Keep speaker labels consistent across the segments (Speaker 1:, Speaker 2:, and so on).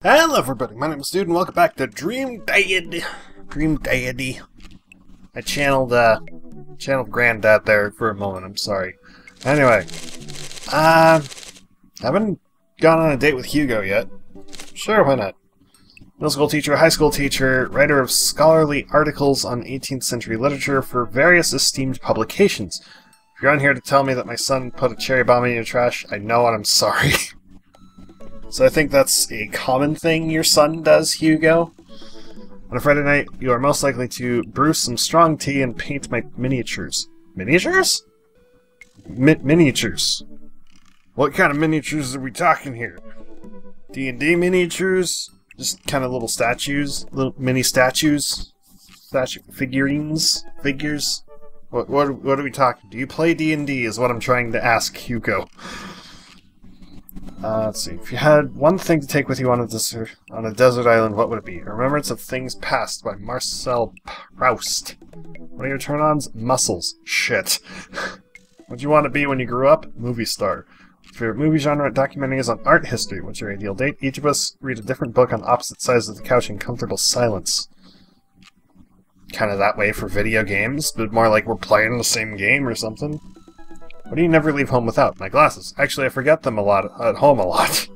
Speaker 1: Hello everybody, my name is Dude and welcome back to Dream Deity. I channeled Granddad there for a moment, I'm sorry. Anyway, I haven't gone on a date with Hugo yet. Sure, why not? Middle school teacher, high school teacher, writer of scholarly articles on 18th century literature for various esteemed publications. If you're on here to tell me that my son put a cherry bomb in your trash, I know and I'm sorry. So I think that's a common thing your son does, Hugo. On a Friday night, you are most likely to brew some strong tea and paint my miniatures. Miniatures? Miniatures. What kind of miniatures are we talking here? D&D miniatures? Just kind of little statues? Little mini statues? Figurines? Figures? What are we talking? Do you play D&D is what I'm trying to ask Hugo. Let's see. If you had one thing to take with you on a desert island, what would it be? A Remembrance of Things Past by Marcel Proust. What are your turn-ons? Muscles. Shit. What'd you want to be when you grew up? Movie star. Favorite movie genre? Documentary is on art history. What's your ideal date? Each of us read a different book on opposite sides of the couch in comfortable silence. Kind of that way for video games, but more like we're playing the same game or something. What do you never leave home without? My glasses. Actually, I forget them at home a lot.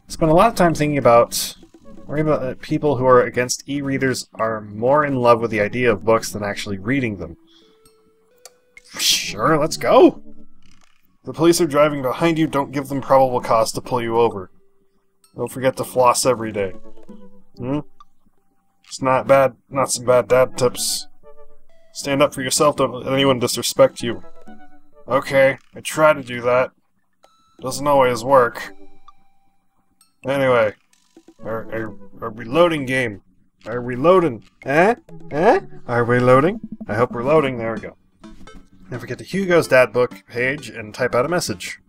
Speaker 1: Spend a lot of time thinking about people who are against e-readers are more in love with the idea of books than actually reading them. Sure, let's go! The police are driving behind you, don't give them probable cause to pull you over. Don't forget to floss every day. It's not some bad dad tips. Stand up for yourself, don't let anyone disrespect you. Okay, I try to do that. Doesn't always work. Anyway, are we loading game? Are we loading? Are we loading? I hope we're loading. There we go. Don't forget to Hugo's dad book page and type out a message.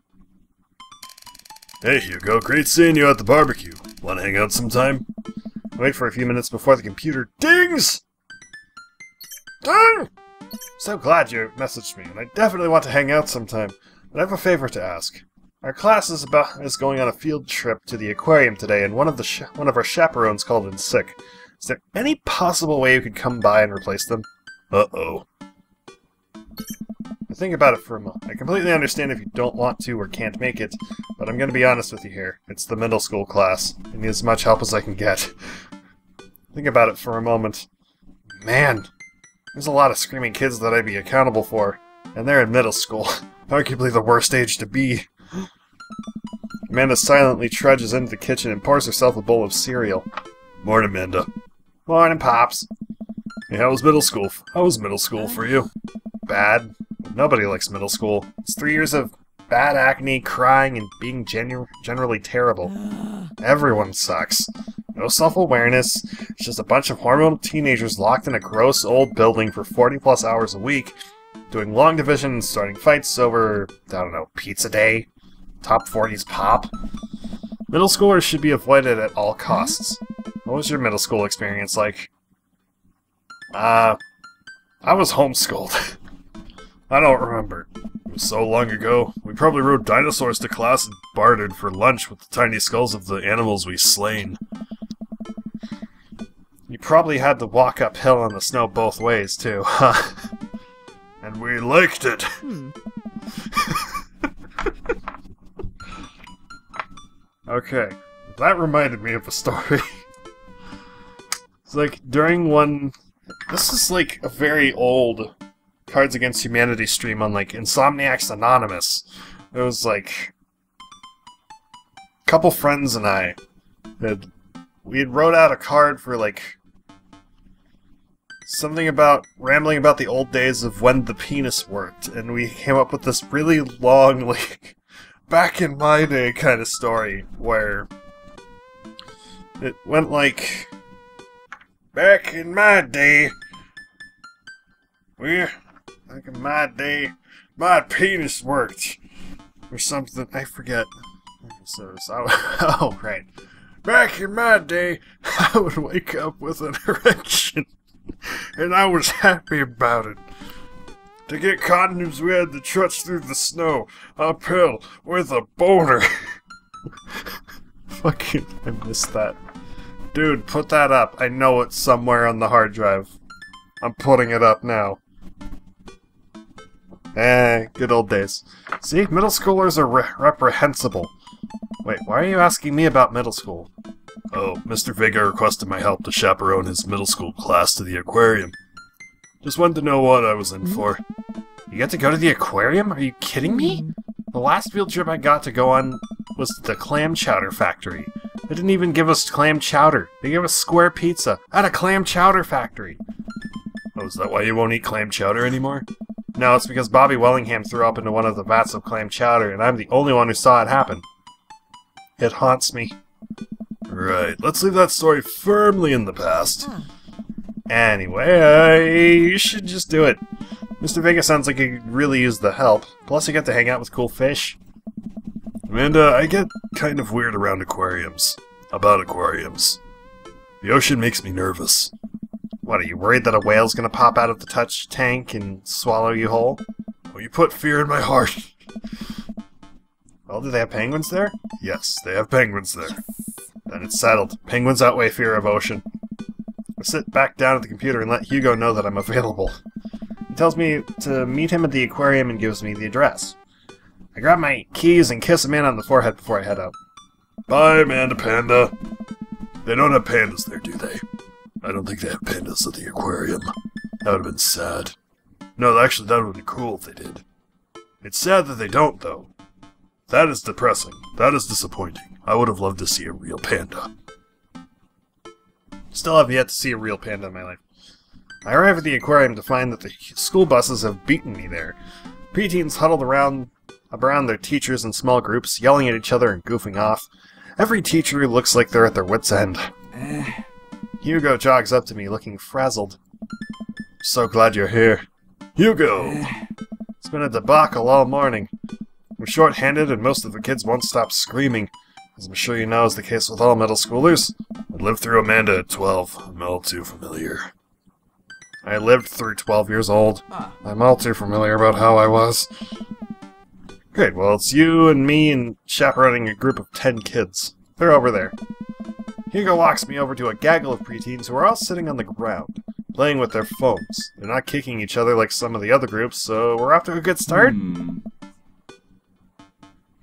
Speaker 1: Hey Hugo, great seeing you at the barbecue. Wanna hang out sometime? Wait for a few minutes before the computer dings! Ding! So glad you messaged me, and I definitely want to hang out sometime, but I have a favor to ask. Our class is going on a field trip to the aquarium today, and one of our chaperones called in sick. Is there any possible way you could come by and replace them? Uh-oh. Think about it for a moment. I completely understand if you don't want to or can't make it, but I'm going to be honest with you here. It's the middle school class. I need as much help as I can get. Think about it for a moment. Man, there's a lot of screaming kids that I'd be accountable for, and they're in middle school. Arguably the worst age to be. Amanda silently trudges into the kitchen and pours herself a bowl of cereal. Morning, Amanda. Morning, Pops. Hey, how was middle school? How was middle school for you? Bad. Nobody likes middle school. It's 3 years of bad acne, crying, and being generally terrible. Everyone sucks. No self-awareness. It's just a bunch of hormonal teenagers locked in a gross old building for 40-plus hours a week, doing long division and starting fights over, I don't know, pizza day? Top 40s pop? Middle schoolers should be avoided at all costs. What was your middle school experience like? I was homeschooled. I don't remember. It was so long ago. We probably rode dinosaurs to class and bartered for lunch with the tiny skulls of the animals we slain. You probably had to walk uphill in the snow both ways, too, huh? And we liked it! Okay, that reminded me of a story. It's like, during one... This is like a very old Cards Against Humanity stream on, like, Insomniacs Anonymous. It was, like... A couple friends and I we had wrote out a card for, like... Something about... Rambling about the old days of when the penis worked. And we came up with this really long, like... Back in my day kind of story, where... It went like... Back in my day... Back in my day, my penis worked. Or something, I forget. Oh, right. Back in my day, I would wake up with an erection. And I was happy about it. To get condoms, we had to trudge through the snow, uphill, with a boner. Fucking, I missed that. Dude, put that up. I know it's somewhere on the hard drive. I'm putting it up now. Good old days. See, middle schoolers are reprehensible. Wait, why are you asking me about middle school? Oh, Mr. Vega requested my help to chaperone his middle school class to the aquarium. Just wanted to know what I was in for. You get to go to the aquarium? Are you kidding me? The last field trip I got to go on was the clam chowder factory. They didn't even give us clam chowder. They gave us square pizza at a clam chowder factory. Oh, is that why you won't eat clam chowder anymore? No, it's because Bobby Wellingham threw up into one of the vats of clam chowder, and I'm the only one who saw it happen. It haunts me. Right, let's leave that story firmly in the past. Anyway, you should just do it. Mr. Vega sounds like he could really use the help. Plus you get to hang out with cool fish. Amanda, I get kind of weird around aquariums. About aquariums. The ocean makes me nervous. What, are you worried that a whale's gonna pop out of the touch tank and swallow you whole? Well, you put fear in my heart. Well, do they have penguins there? Yes, they have penguins there. Then it's settled. Penguins outweigh fear of ocean. I sit back down at the computer and let Hugo know that I'm available. He tells me to meet him at the aquarium and gives me the address. I grab my keys and kiss a man on the forehead before I head out. Bye, Amanda Panda. They don't have pandas there, do they? I don't think they have pandas at the aquarium. That would have been sad. No, actually, that would have been cool if they did. It's sad that they don't, though. That is depressing. That is disappointing. I would have loved to see a real panda. Still have yet to see a real panda in my life. I arrive at the aquarium to find that the school buses have beaten me there. Preteens huddled around their teachers in small groups, yelling at each other and goofing off. Every teacher looks like they're at their wits' end. Hugo jogs up to me, looking frazzled. So glad you're here. Hugo! It's been a debacle all morning. We're short-handed and most of the kids won't stop screaming. As I'm sure you know is the case with all middle schoolers. I lived through Amanda at 12. I'm all too familiar. I lived through 12 years old. I'm all too familiar about how I was. Great, well, it's you and me and chaperoning a group of 10 kids. They're over there. Hugo walks me over to a gaggle of preteens who are all sitting on the ground, playing with their phones. They're not kicking each other like some of the other groups, so we're off to a good start. Can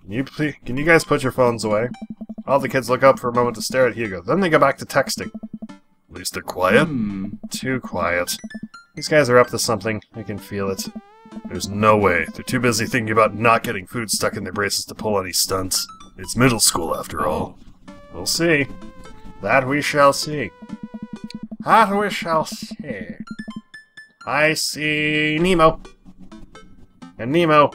Speaker 1: you guys put your phones away? All the kids look up for a moment to stare at Hugo. Then they go back to texting. At least they're quiet. Too quiet. These guys are up to something. I can feel it. There's no way. They're too busy thinking about not getting food stuck in their braces to pull any stunts. It's middle school, after all. We'll see. That we shall see. That we shall see. I see Nemo. And Nemo.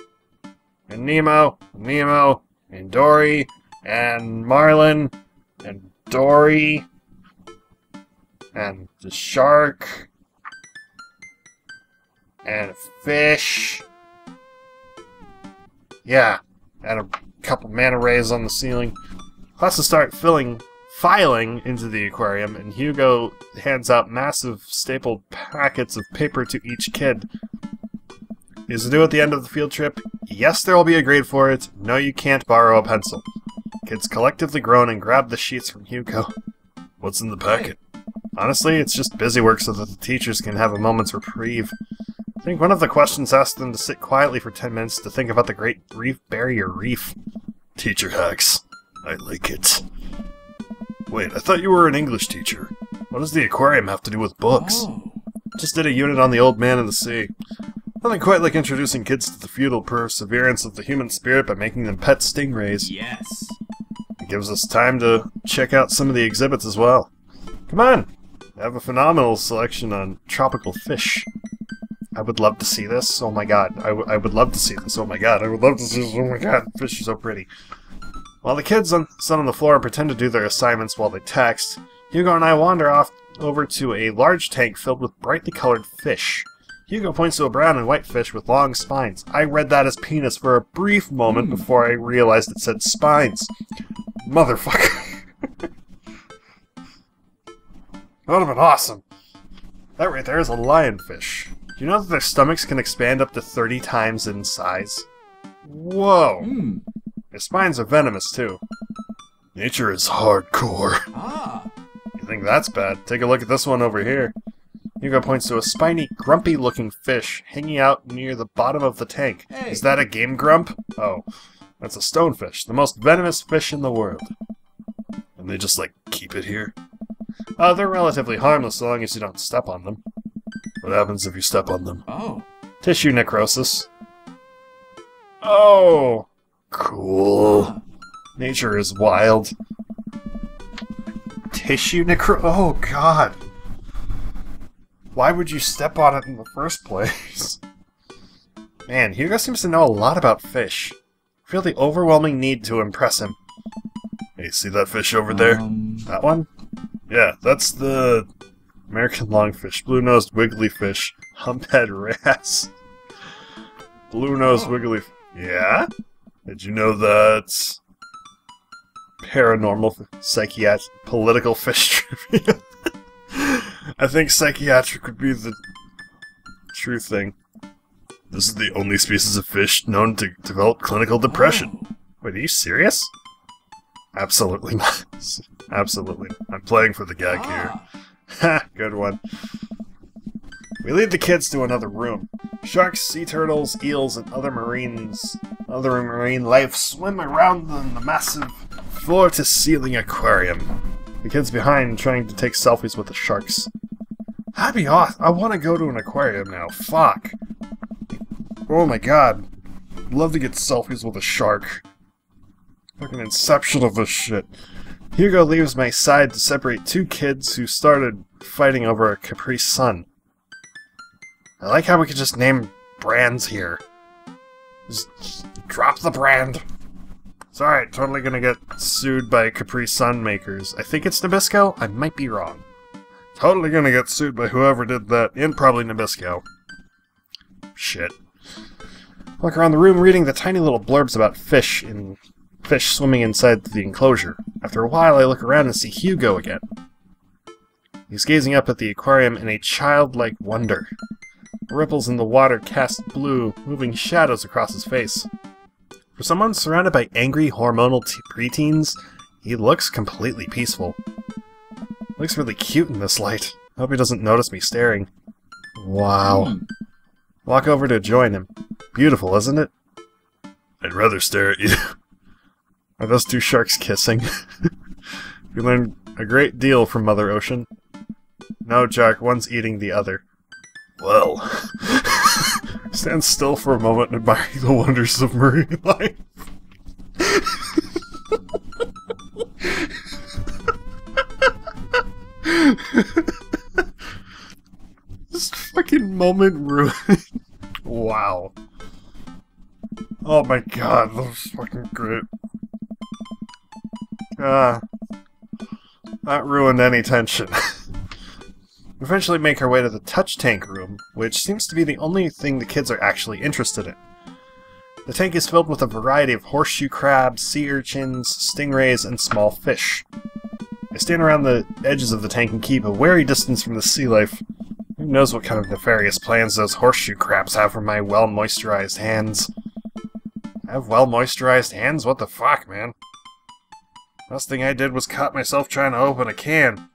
Speaker 1: And Nemo. And Nemo. And Dory. And Marlin. And Dory. And the shark. And a fish. Yeah. And a couple manta rays on the ceiling. Classes start filing into the aquarium, and Hugo hands out massive stapled packets of paper to each kid. Is it due at the end of the field trip? Yes, there will be a grade for it. No, you can't borrow a pencil. Kids collectively groan and grab the sheets from Hugo. What's in the packet? Honestly, it's just busy work so that the teachers can have a moment's reprieve. I think one of the questions asked them to sit quietly for 10 minutes to think about the Great Barrier Reef. Teacher hacks. I like it. Wait, I thought you were an English teacher. What does the aquarium have to do with books? Just did a unit on the old man in the sea. Nothing quite like introducing kids to the futile perseverance of the human spirit by making them pet stingrays.
Speaker 2: Yes.
Speaker 1: It gives us time to check out some of the exhibits as well. Come on! I have a phenomenal selection on tropical fish. I would love to see this. Oh my god. I would love to see this. Oh my god. I would love to see this. Oh my god. Fish are so pretty. While the kids sit on the floor and pretend to do their assignments while they text, Hugo and I wander off over to a large tank filled with brightly colored fish. Hugo points to a brown and white fish with long spines. I read that as penis for a brief moment before I realized it said spines. Motherfucker. That would have been awesome. That right there is a lionfish. Do you know that their stomachs can expand up to 30 times in size? Whoa. Their spines are venomous, too. Nature is hardcore.
Speaker 2: Ah.
Speaker 1: You think that's bad? Take a look at this one over here. Hugo points to a spiny, grumpy-looking fish hanging out near the bottom of the tank.
Speaker 2: Hey.
Speaker 1: Is that a game grump? Oh, that's a stonefish, the most venomous fish in the world. And they just, like, keep it here? They're relatively harmless so long as you don't step on them. What happens if you step on them?
Speaker 2: Oh.
Speaker 1: Tissue necrosis. Oh! Cool. Nature is wild. Tissue Oh, God. Why would you step on it in the first place? Man, Hugo seems to know a lot about fish. I feel the overwhelming need to impress him. Hey, see that fish over there? That one? Yeah, that's the American longfish, blue-nosed wiggly fish, humphead wrasse. Blue-nosed wiggly... Yeah? Did you know that... Paranormal, psychiatric, political fish trivia? I think psychiatric would be the true thing. This is the only species of fish known to develop clinical depression. Wait, are you serious? Absolutely not. Absolutely. I'm playing for the gag here. Ha! Good one. We lead the kids to another room. Sharks, sea turtles, eels, and other marine life swim around in the massive floor-to-ceiling aquarium. The kids behind trying to take selfies with the sharks. Happy off! I want to go to an aquarium now. Fuck. Oh my god. I'd love to get selfies with a shark. Fucking inception of this shit. Hugo leaves my side to separate two kids who started fighting over a Capri Sun. I like how we could just name brands here. Just drop the brand. It's alright, totally gonna get sued by Capri Sun makers. I think it's Nabisco? I might be wrong. Totally gonna get sued by whoever did that, and probably Nabisco. Shit. Walk around the room reading the tiny little blurbs about fish swimming inside the enclosure. After a while, I look around and see Hugo again. He's gazing up at the aquarium in a childlike wonder. Ripples in the water cast blue, moving shadows across his face. For someone surrounded by angry, hormonal preteens, he looks completely peaceful. Looks really cute in this light. Hope he doesn't notice me staring. Wow. Walk over to join him. Beautiful, isn't it? I'd rather stare at you. Are those two sharks kissing? We learned a great deal from Mother Ocean. No, Jack, one's eating the other. Well... Stand still for a moment and admire the wonders of marine life. This fucking moment ruined. Wow. Oh my god, that was fucking great. That ruined any tension. We eventually make our way to the touch tank room, which seems to be the only thing the kids are actually interested in. The tank is filled with a variety of horseshoe crabs, sea urchins, stingrays, and small fish. I stand around the edges of the tank and keep a wary distance from the sea life. Who knows what kind of nefarious plans those horseshoe crabs have for my well-moisturized hands. I have well-moisturized hands? What the fuck, man? Last thing I did was cut myself trying to open a can.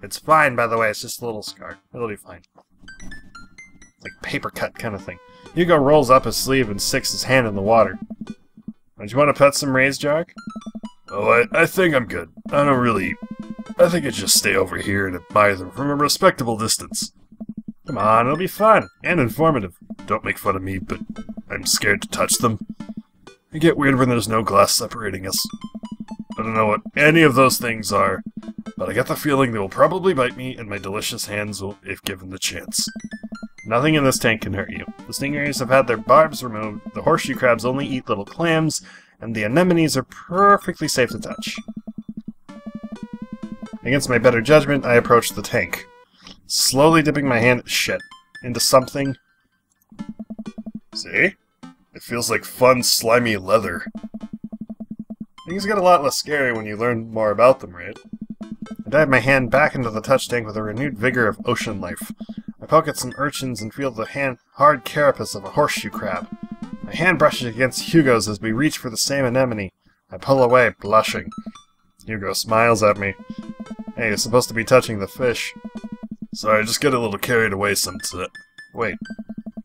Speaker 1: It's fine, by the way, it's just a little scar. It'll be fine. It's like paper cut kind of thing. Hugo rolls up his sleeve and sticks his hand in the water. Don't you want to pet some rays, Jack? Oh, I think I'm good. I think I just stay over here and admire them from a respectable distance. Come on, it'll be fun and informative. Don't make fun of me, but I'm scared to touch them. I get weird when there's no glass separating us. I don't know what any of those things are, but I get the feeling they will probably bite me, and my delicious hands will, if given the chance. Nothing in this tank can hurt you. The stingrays have had their barbs removed, the horseshoe crabs only eat little clams, and the anemones are perfectly safe to touch. Against my better judgment, I approach the tank, slowly dipping my hand into something. See? It feels like fun, slimy leather. Things get a lot less scary when you learn more about them, right? I dive my hand back into the touch tank with a renewed vigor of ocean life. I poke at some urchins and feel the hard carapace of a horseshoe crab. My hand brushes against Hugo's as we reach for the same anemone. I pull away, blushing. Hugo smiles at me. Hey, you're supposed to be touching the fish. Sorry, I just get a little carried away sometimes. Wait,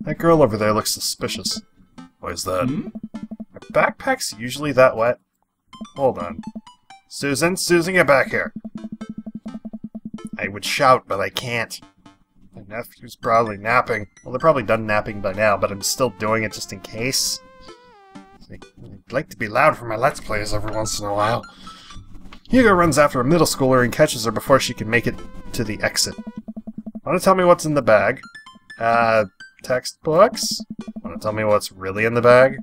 Speaker 1: that girl over there looks suspicious. Why is that? Are backpacks usually that wet? Hold on. Susan, get back here. I would shout, but I can't. My nephew's probably napping. Well, they're probably done napping by now, but I'm still doing it just in case. I'd like to be loud for my Let's Plays every once in a while. Hugo runs after a middle schooler and catches her before she can make it to the exit. Want to tell me what's in the bag? Textbooks? Want to tell me what's really in the bag?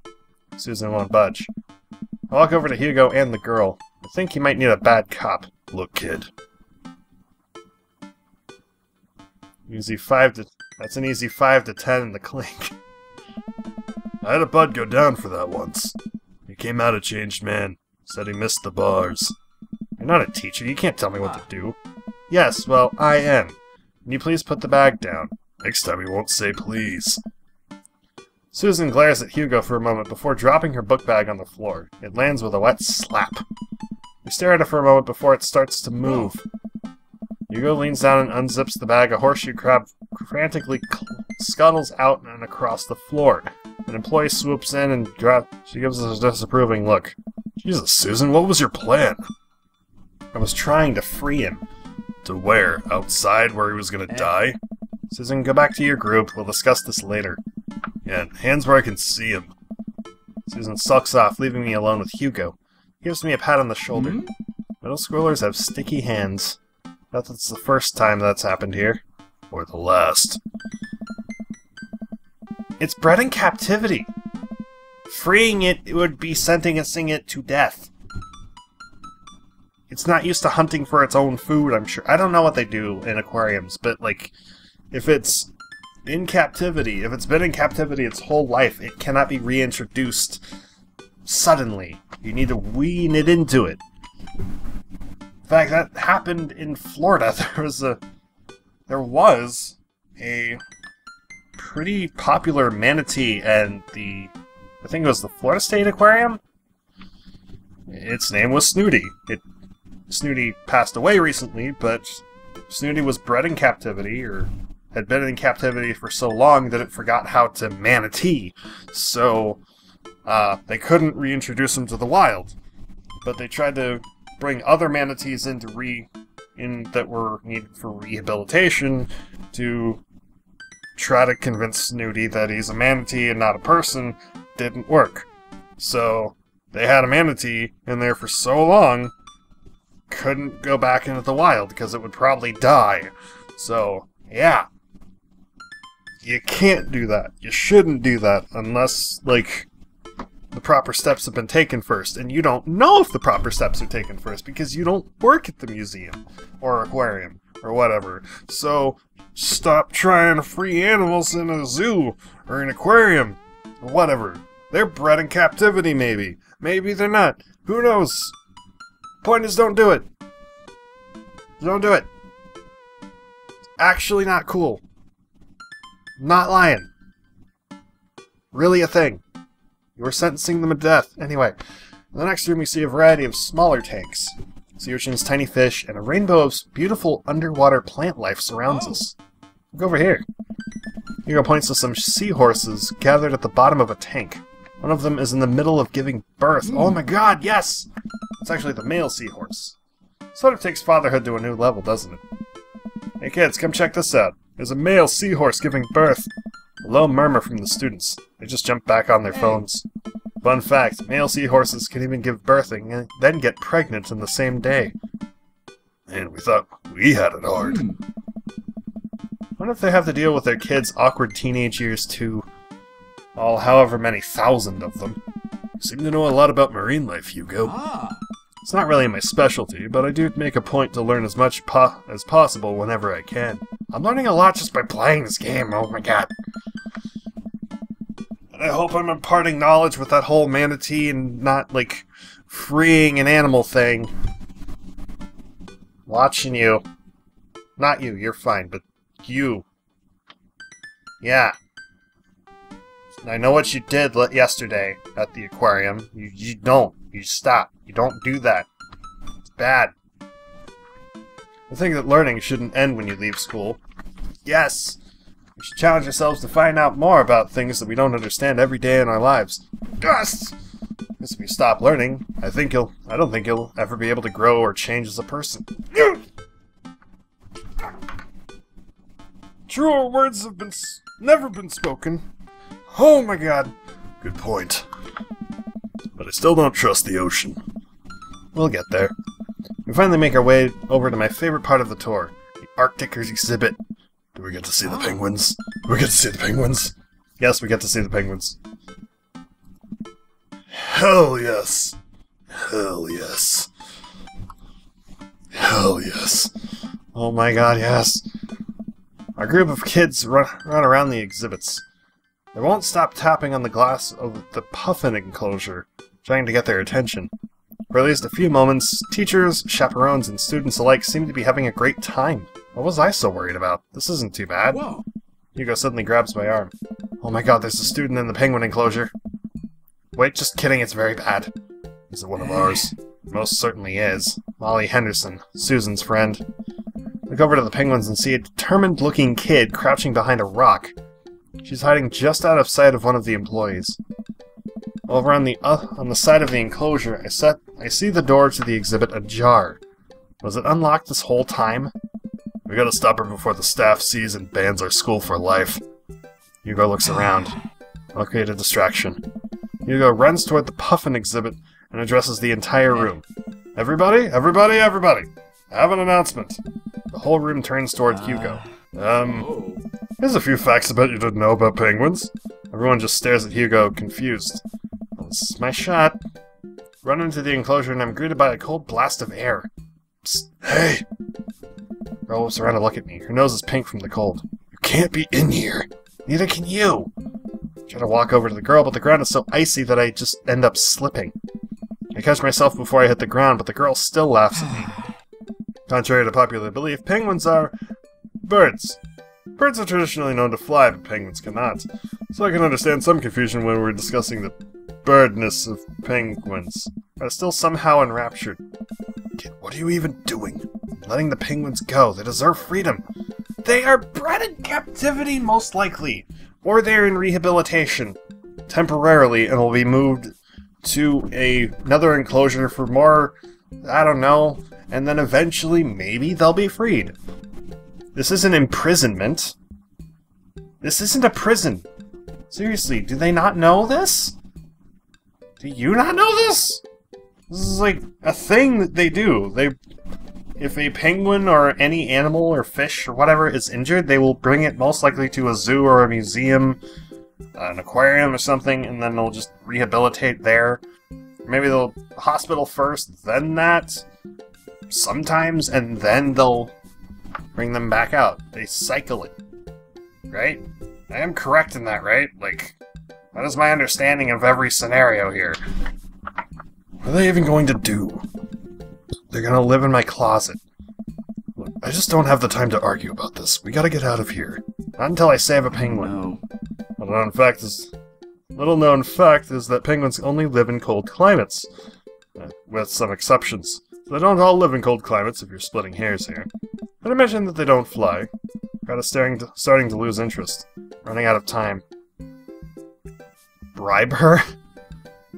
Speaker 1: Susan won't budge. I walk over to Hugo and the girl. I think he might need a bad cop. Look, kid. That's an easy 5 to 10 in the clink. I had a bud go down for that once. He came out a changed man. Said he missed the bars. You're not a teacher. You can't tell me what to do. Yes, well, I am. Can you please put the bag down? Next time you won't say please. Susan glares at Hugo for a moment before dropping her book bag on the floor. It lands with a wet slap. We stare at it for a moment before it starts to move. Hugo leans down and unzips the bag. A horseshoe crab frantically scuttles out and across the floor. An employee swoops in and she gives us a disapproving look. Jesus, Susan, what was your plan? I was trying to free him. To where? Outside where he was gonna die? Susan, go back to your group. We'll discuss this later. Yeah, hands where I can see him. Susan sulks off, leaving me alone with Hugo. He gives me a pat on the shoulder. Middle schoolers have sticky hands. Not that it's the first time that's happened here. Or the last. It's bred in captivity. Freeing it would be sentencing it to death. It's not used to hunting for its own food, I'm sure. I don't know what they do in aquariums, but, like, if it's in captivity, if it's been in captivity its whole life, it cannot be reintroduced suddenly. You need to wean it into it. In fact, that happened in Florida. There was a pretty popular manatee, and I think it was the Florida State Aquarium? Its name was Snooty. Snooty passed away recently, but Snooty was bred in captivity, or had been in captivity for so long that it forgot how to manatee. So, they couldn't reintroduce him to the wild. But they tried to bring other manatees in that were needed for rehabilitation to try to convince Snooty that he's a manatee and not a person. Didn't work. So, they had a manatee in there for so long, couldn't go back into the wild because it would probably die. So, yeah. You can't do that. You shouldn't do that unless, like, the proper steps have been taken first. And you don't know if the proper steps are taken first because you don't work at the museum or aquarium or whatever. So, stop trying to free animals in a zoo or an aquarium or whatever. They're bred in captivity, maybe. Maybe they're not. Who knows? Point is, don't do it. Don't do it. It's actually not cool. Not lying. Really a thing. You were sentencing them to death. Anyway, in the next room we see a variety of smaller tanks. Sea urchins, tiny fish, and a rainbow of beautiful underwater plant life surrounds us. Look over here. Hugo points to some seahorses gathered at the bottom of a tank. One of them is in the middle of giving birth. Oh my god, yes! It's actually the male seahorse. Sort of takes fatherhood to a new level, doesn't it? Hey kids, come check this out. There's a male seahorse giving birth. A low murmur from the students. They just jump back on their phones. Fun fact, male seahorses can even give birth and then get pregnant in the same day. Man, we thought we had it hard. I wonder if they have to deal with their kids' awkward teenage years too. All however many thousand of them. You seem to know a lot about marine life, Hugo. It's not really my specialty, but I do make a point to learn as much as possible whenever I can. I'm learning a lot just by playing this game, oh my god. And I hope I'm imparting knowledge with that whole manatee and not, like, freeing an animal thing. Watching you. Not you, you're fine, but you. Yeah. I know what you did yesterday at the aquarium. You don't. You stop. You don't do that. It's bad. I think that learning shouldn't end when you leave school. Yes! We should challenge ourselves to find out more about things that we don't understand every day in our lives. Yes! Because if you stop learning, I don't think you'll ever be able to grow or change as a person. Truer words have never been spoken. Oh my god. Good point. But I still don't trust the ocean. We'll get there. We finally make our way over to my favorite part of the tour, the Arctic exhibit. Do we get to see the penguins? Do we get to see the penguins? Yes, we get to see the penguins. Hell yes. Hell yes. Hell yes. Oh my god, yes. Our group of kids run around the exhibits. They won't stop tapping on the glass of the puffin enclosure, trying to get their attention. For at least a few moments, teachers, chaperones, and students alike seem to be having a great time. What was I so worried about? This isn't too bad.
Speaker 2: Whoa.
Speaker 1: Hugo suddenly grabs my arm. Oh my god, there's a student in the penguin enclosure. Wait, just kidding, it's very bad. Is it one of ours? Most certainly is. Molly Henderson, Susan's friend. Look over to the penguins and see a determined-looking kid crouching behind a rock. She's hiding just out of sight of one of the employees. Over on the side of the enclosure, I see the door to the exhibit ajar. Was it unlocked this whole time? We gotta stop her before the staff sees and bans our school for life. Hugo looks around. I'll create a distraction. Hugo runs toward the puffin exhibit and addresses the entire room. Everybody, everybody, everybody! I have an announcement. The whole room turns toward Hugo. Here's a few facts about you didn't know about penguins. Everyone just stares at Hugo, confused. Well, this is my shot. Run into the enclosure and I'm greeted by a cold blast of air. Psst, hey! Girl whips around to look at me. Her nose is pink from the cold. You can't be in here. Neither can you. I try to walk over to the girl, but the ground is so icy that I just end up slipping. I catch myself before I hit the ground, but the girl still laughs at me. Contrary to popular belief, penguins are birds. Birds are traditionally known to fly, but penguins cannot. So I can understand some confusion when we're discussing the birdness of penguins. But I'm still somehow enraptured. Kid, what are you even doing? Letting the penguins go. They deserve freedom. They are bred in captivity, most likely. Or they're in rehabilitation. Temporarily, and will be moved to another enclosure for more, I don't know, and then eventually maybe they'll be freed. This isn't imprisonment. This isn't a prison. Seriously, do they not know this? Do you not know this? This is like a thing that they do. If a penguin or any animal or fish or whatever is injured, they will bring it most likely to a zoo or a museum, an aquarium or something, and then they'll just rehabilitate there. Maybe they'll hospital first, then that, sometimes, and then they'll bring them back out. They cycle it. Right? I am correct in that, right? Like, that is my understanding of every scenario here. What are they even going to do? They're gonna live in my closet. Look, I just don't have the time to argue about this. We gotta get out of here. Not until I save a penguin.
Speaker 2: No.
Speaker 1: Little known fact is that penguins only live in cold climates. With some exceptions. They don't all live in cold climates if you're splitting hairs here. I'd imagine that they don't fly. Starting to lose interest. Running out of time. Bribe her?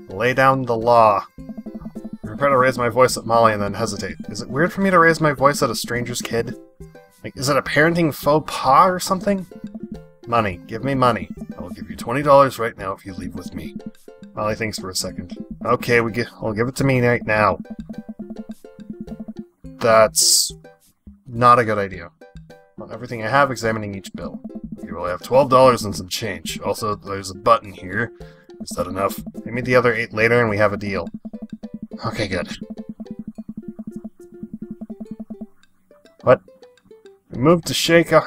Speaker 1: Lay down the law. I prepare to raise my voice at Molly and then hesitate. Is it weird for me to raise my voice at a stranger's kid? Like, is it a parenting faux pas or something? Money. Give me money. I will give you $20 right now if you leave with me. Molly thinks for a second. Okay, I'll give it to me right now. That's not a good idea. Well, everything I have, examining each bill. You will have $12 and some change. Also, there's a button here. Is that enough? Pay me the other 8 later and we have a deal. Okay, good. What? We moved to shake on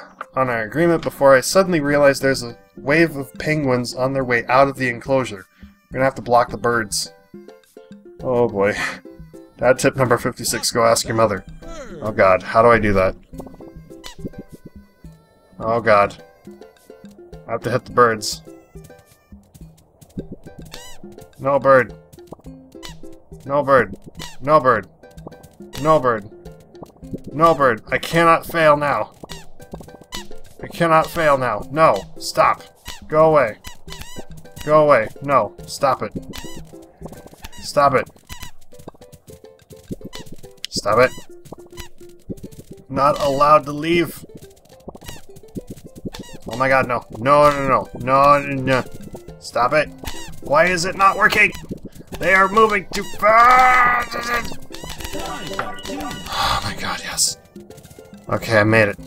Speaker 1: our agreement before I suddenly realized there's a wave of penguins on their way out of the enclosure. We're gonna have to block the birds. Oh boy. Dad tip number 56, go ask your mother. Oh god, how do I do that? Oh god. I have to hit the birds. No bird. No bird. No bird. No bird. No bird. I cannot fail now. I cannot fail now. No. Stop. Go away. Go away. No. Stop it. Stop it. Stop it. Not allowed to leave. Oh my god, no. No, no, no. No, no, no. Stop it. Why is it not working? They are moving too fast! Oh my god, yes. Okay, I made it.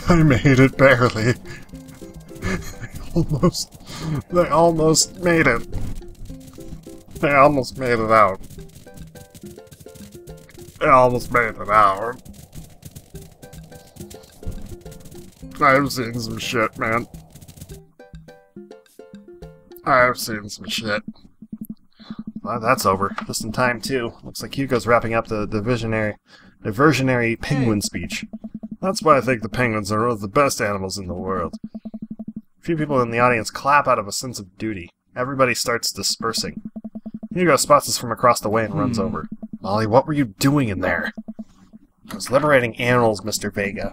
Speaker 1: I made it barely. They almost made it. They almost made it out. They almost made it out. I've seen some shit, man. I've seen some shit. Well, that's over. Just in time, too. Looks like Hugo's wrapping up the diversionary penguin speech. That's why I think the penguins are one of the best animals in the world. A few people in the audience clap out of a sense of duty. Everybody starts dispersing. Hugo spots us from across the way and runs over. Molly, what were you doing in there? I was liberating animals, Mr. Vega.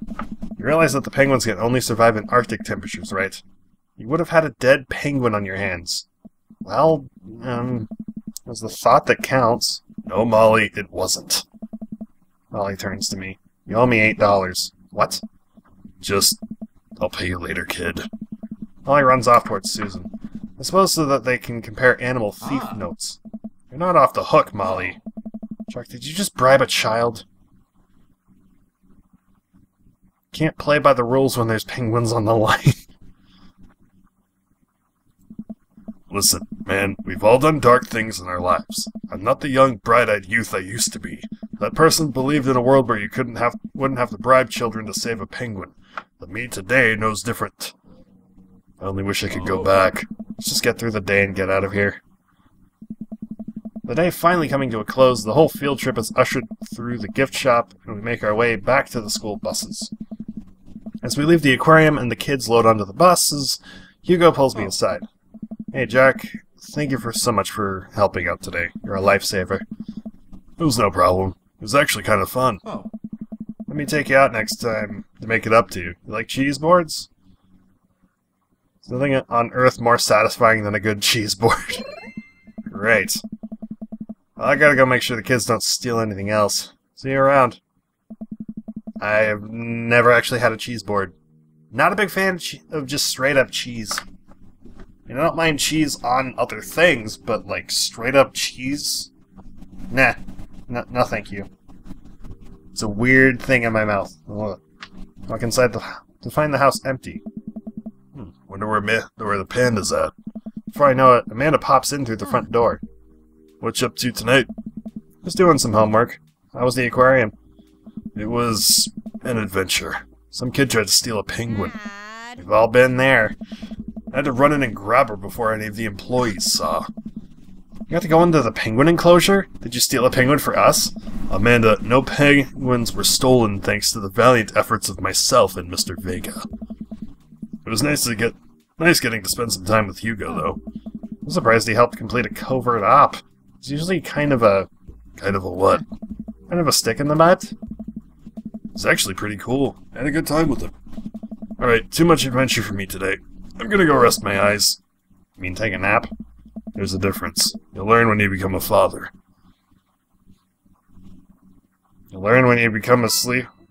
Speaker 1: You realize that the penguins can only survive in Arctic temperatures, right? You would have had a dead penguin on your hands. Well, it was the thought that counts. No, Molly, it wasn't. Molly turns to me. You owe me $8. What? I'll pay you later, kid. Molly runs off towards Susan. I suppose so that they can compare animal thief notes. You're not off the hook, Molly. Chuck, did you just bribe a child? Can't play by the rules when there's penguins on the line. Listen, man, we've all done dark things in our lives. I'm not the young, bright-eyed youth I used to be. That person believed in a world where you wouldn't have to bribe children to save a penguin. But me today knows different. I only wish I could go back. Let's just get through the day and get out of here. The day finally coming to a close, the whole field trip is ushered through the gift shop, and we make our way back to the school buses. As we leave the aquarium and the kids load onto the buses, Hugo pulls me aside. Hey, Jack, thank you so much for helping out today. You're a lifesaver. It was no problem. It was actually kind of fun. Let me take you out next time to make it up to you. You like cheese boards? There's nothing on earth more satisfying than a good cheese board. Great. Well, I gotta go make sure the kids don't steal anything else. See you around. I've never actually had a cheese board. Not a big fan of just straight-up cheese. I don't mind cheese on other things, but, like, straight-up cheese? Nah. No, thank you. It's a weird thing in my mouth. Walk inside to find the house empty. Wonder where the panda's at. Before I know it, Amanda pops in through the front door. What you up to tonight? Just doing some homework. How was the aquarium? It was an adventure. Some kid tried to steal a penguin. We've all been there. I had to run in and grab her before any of the employees saw. You got to go into the penguin enclosure? Did you steal a penguin for us? Amanda, no penguins were stolen thanks to the valiant efforts of myself and Mr. Vega. It was nice getting to spend some time with Hugo, though. I'm surprised he helped complete a covert op. He's usually kind of a what? Kind of a stick in the mud? It's actually pretty cool. I had a good time with him. Alright, too much adventure for me today. I'm gonna go rest my eyes. You mean take a nap? There's a difference. You'll learn when you become a father. You'll learn when you become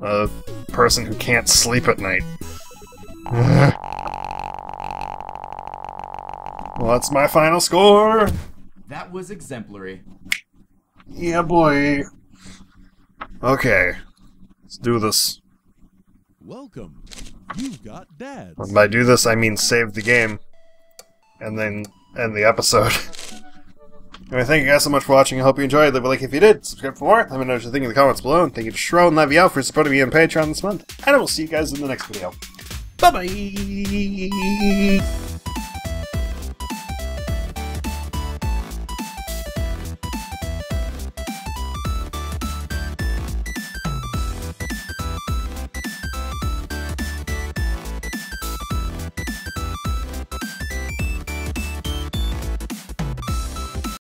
Speaker 1: a person who can't sleep at night. Well, that's my final score!
Speaker 2: That was exemplary.
Speaker 1: Yeah, boy. Okay. Let's do this.
Speaker 3: Welcome. You've got dads.
Speaker 1: And by do this, I mean save the game. And then end the episode. Anyway, thank you guys so much for watching. I hope you enjoyed. Leave a like if you did. Subscribe for more. Let me know what you think in the comments below. And thank you to Shro and Levy for supporting me on Patreon this month. And I will see you guys in the next video. Bye-bye!